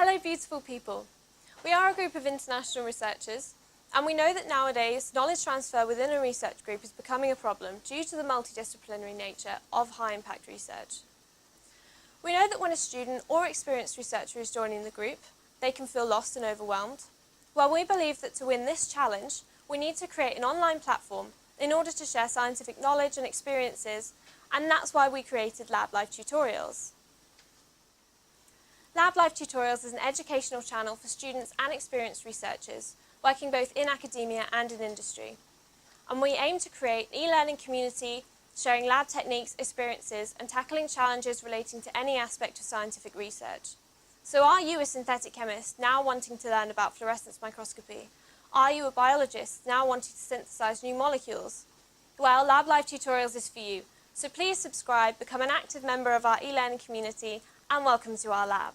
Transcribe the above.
Hello beautiful people. We are a group of international researchers and we know that nowadays knowledge transfer within a research group is becoming a problem due to the multidisciplinary nature of high impact research. We know that when a student or experienced researcher is joining the group, they can feel lost and overwhelmed. Well, we believe that to win this challenge, we need to create an online platform in order to share scientific knowledge and experiences, and that's why we created Lab Life Tutorials. Lab Life Tutorials is an educational channel for students and experienced researchers, working both in academia and in industry. And we aim to create an e-learning community, sharing lab techniques, experiences, and tackling challenges relating to any aspect of scientific research. So are you a synthetic chemist now wanting to learn about fluorescence microscopy? Are you a biologist now wanting to synthesize new molecules? Well, Lab Life Tutorials is for you. So please subscribe, become an active member of our e-learning community, and welcome to our lab.